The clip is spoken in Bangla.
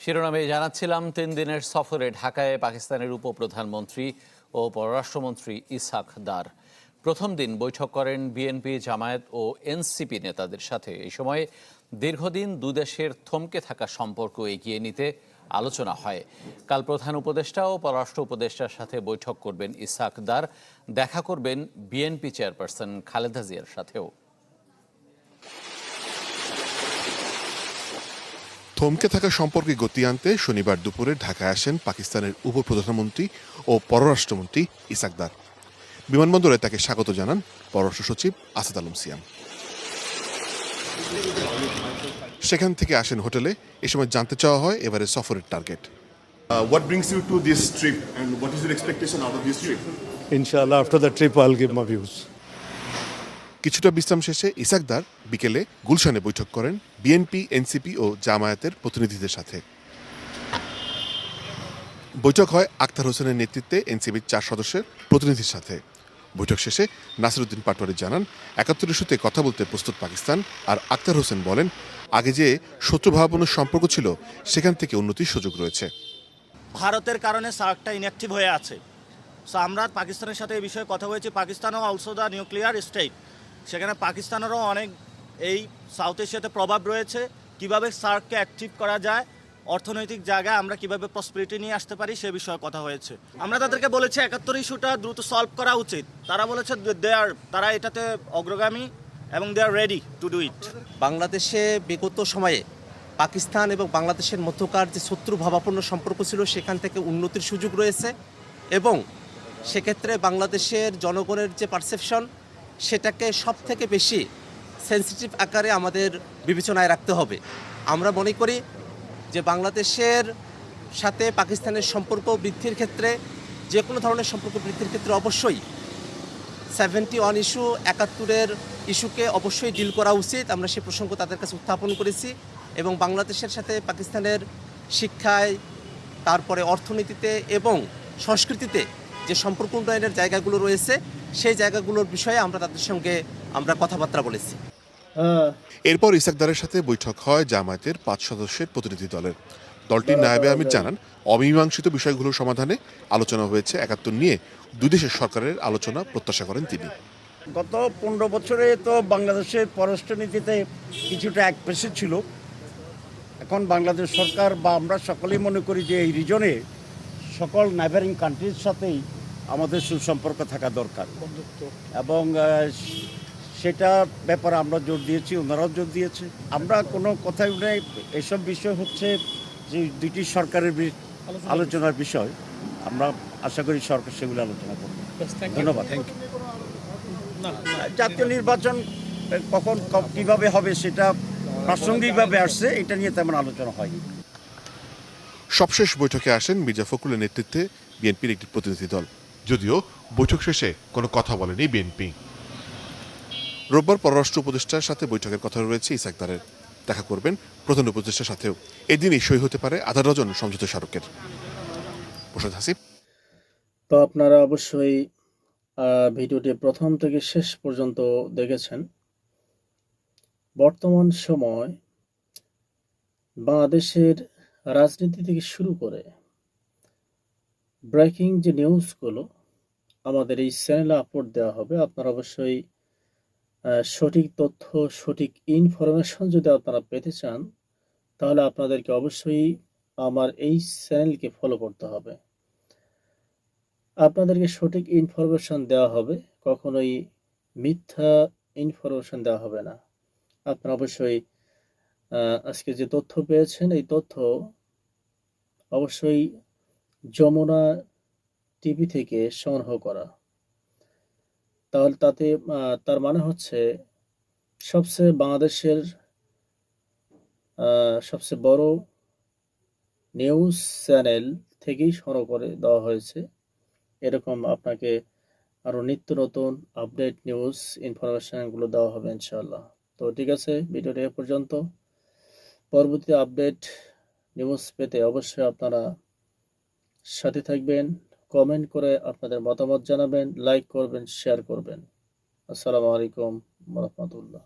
শিরোনামে জানাচ্ছিলাম ৩ দিনের সফরে ঢাকায় পাকিস্তানের উপপ্রধানমন্ত্রী ও পররাষ্ট্রমন্ত্রী ইসহাক দার প্রথম দিন বৈঠক করেন বিএনপি, জামায়াত ও এনসিপি নেতাদের সাথে। এই সময় দীর্ঘদিন দুদেশের থমকে থাকা সম্পর্ক এগিয়ে নিতে আলোচনা হয়। কাল প্রধান উপদেষ্টা ও পররাষ্ট্র উপদেষ্টার সাথে বৈঠক করবেন ইসহাক দার, দেখা করবেন বিএনপি চেয়ারপারসন খালেদা জিয়ার সাথেও। থমকে থাকা সম্পর্কে গতি আনতে শনিবার দুপুরে ঢাকায় আসেন পাকিস্তানের উপপ্রধানমন্ত্রী ও পররাষ্ট্রমন্ত্রী ইসহাক দার। বিমানবন্দরে তাকে স্বাগত জানান পররাষ্ট্র সচিব আসাদ আলম সিয়াম। সেখান থেকে আসেন হোটেলে। এ সময় জানতে চাওয়া হয় এবারে সফরের target. What brings you to this trip and what is your expectation out of this trip? Inshallah, after the trip I'll give my views. কিছুটা বিশ্রাম শেষে ইসহাক দার বিকেলে গুলশানে বৈঠক করেন বিএনপি, এনসিপি ও জামায়াতের প্রতিনিধিদের সাথে। বৈঠক হয় আখতার হোসেনের নেতৃত্বে এনসিপির 4 সদস্যের প্রতিনিধির সাথে। বৈঠক শেষে নাসিরউদ্দিন পাটোয়ারি জানান, ৭১ ইস্যুতে কথা বলতে প্রস্তুত পাকিস্তান। আর আখতার হোসেন বলেন, আগে যে শত্রুভাবাপন্ন সম্পর্ক ছিল সেখান থেকে উন্নতির সুযোগ রয়েছে। ভারতের কারণে সার্কটা ইনঅ্যাক্টিভ হয়ে আছে। সো আমরা পাকিস্তানের সাথে এই বিষয়ে কথা বলেছি। পাকিস্তানও অলসো দ্য নিউক্লিয়ার স্টেট, সেখানে পাকিস্তানেরও অনেক এই সাউথ এশিয়াতে প্রভাব রয়েছে। কিভাবে সার্ককে অ্যাক্টিভ করা যায়, অর্থনৈতিক জায়গায় আমরা কিভাবে প্রসপেরিটি নিয়ে আসতে পারি সে বিষয়ে কথা হয়েছে। আমরা তাদেরকে বলেছি ৭১ ইস্যুটা দ্রুত সলভ করা উচিত। তারা বলেছে তারা এটাতে অগ্রগামী এবং দে আর রেডি টু ডু ইট। বাংলাদেশে বিগত সময়ে পাকিস্তান এবং বাংলাদেশের মধ্যকার যে শত্রুভাবাপন্ন সম্পর্ক ছিল সেখান থেকে উন্নতির সুযোগ রয়েছে এবং সেক্ষেত্রে বাংলাদেশের জনগণের যে পারসেপশন সেটাকে সব থেকে বেশি সেন্সিটিভ আকারে আমাদের বিবেচনায় রাখতে হবে। আমরা মনে করি যে বাংলাদেশের সাথে পাকিস্তানের সম্পর্ক বৃদ্ধির ক্ষেত্রে, যে কোনো ধরনের সম্পর্ক বৃদ্ধির ক্ষেত্রে অবশ্যই 71 ইস্যু, ৭১-এর ইস্যুকে অবশ্যই ডিল করা উচিত। আমরা সে প্রসঙ্গ তাদের কাছে উত্থাপন করেছি এবং বাংলাদেশের সাথে পাকিস্তানের শিক্ষায়, তারপরে অর্থনীতিতে এবং সংস্কৃতিতে যে সম্পর্ক উন্নয়নের জায়গাগুলো রয়েছে সেই জায়গাগুলোর বিষয়ে আমরা তাদের সঙ্গে কথাবার্তা বলেছি। এরপর ইসহাক দারের সাথে বৈঠক হয় জামায়াতের 5 সদস্যের প্রতিনিধি দলের। দলটির নায়েবে আমির জানান, অমীমাংসিত বিষয়গুলোর সমাধানে আলোচনা হয়েছে। ৭১ নিয়ে দুই দেশের সরকারের আলোচনা প্রত্যাশা করেন তিনি। গত 15 বছরে তো বাংলাদেশের পররাষ্ট্রনীতিতে কিছুটা একপেশে ছিল। এখন বাংলাদেশ সরকার বা আমরা সকলেই মনে করি যে এই রিজনে সকল নেইবারিং কান্ট্রির সাথেই আমাদের সুসম্পর্ক থাকা দরকার এবং সেটা ব্যাপারে আমরা জোর দিয়েছি, ওনারাও জোর দিয়েছে। আমরা কোনো কথাই নেই, এসব বিষয় হচ্ছে যে দুইটি সরকারের আলোচনার বিষয়। আমরা আশা করি সরকার সেগুলো আলোচনা করবে। ধন্যবাদ। Thank you. জাতীয় নির্বাচন কখন কীভাবে হবে সেটা প্রাসঙ্গিকভাবে আসছে, এটা নিয়ে তেমন আলোচনা হয়নি। সবশেষ বৈঠকে আসেন মির্জা ফখরুলের নেতৃত্বে বিএনপির একটি প্রতিনিধি দল, যদিও বৈঠক শেষে কোনো কথা বলেনি বিএনপি। রোববার পররাষ্ট্র উপদেষ্টার সাথে বৈঠকের কথা রয়েছে ইসহাক দারের। দেখা করবেন প্রধান উপদেষ্টার সাথেও। এদিনই সই হতে পারে আধা ডজন সমঝোতা স্মারকের। মোশাররফ হাসিব। তো আপনারা অবশ্যই ভিডিওটি প্রথম থেকে শেষ পর্যন্ত দেখেছেন। বর্তমান সময় বাংলাদেশের রাজনীতি থেকে শুরু করে ব্রেকিং যে নিউজগুলো আমাদের এই চ্যানেলে আপলোড দেওয়া হবে। আপনারা অবশ্যই সঠিক তথ্য, সঠিক ইনফরমেশন যদি আপনারা পেতে চান তাহলে আপনাদেরকে অবশ্যই আমার এই চ্যানেলকে ফলো করতে হবে। আপনাদেরকে সঠিক ইনফরমেশন দেওয়া হবে, কখনোই মিথ্যা ইনফরমেশন দেওয়া হবে না। আপনারা অবশ্যই আজকে যে তথ্য পেয়েছেন এই তথ্য অবশ্যই যমুনা টিভি থেকে সংগ্রহ করা। তাহলে তার মানে হচ্ছে বাংলাদেশের সবচেয়ে বড় নিউজ চ্যানেল থেকেই সংগ্রহ করে দেওয়া হয়েছে। এরকম আপনাকে আরো নিত্য নতুন আপডেট নিউজ ইনফরমেশনগুলো দেওয়া হবে ইনশাআল্লাহ। তো ঠিক আছে, ভিডিওটা এ পর্যন্ত। পরবর্তী আপডেট নিউজ পেতে অবশ্যই আপনারা সাথে থাকবেন, কমেন্ট করে আপনাদের মতামত জানাবেন, লাইক করবেন, শেয়ার করবেন। আসসালামু আলাইকুম ওয়া রাহমাতুল্লাহ।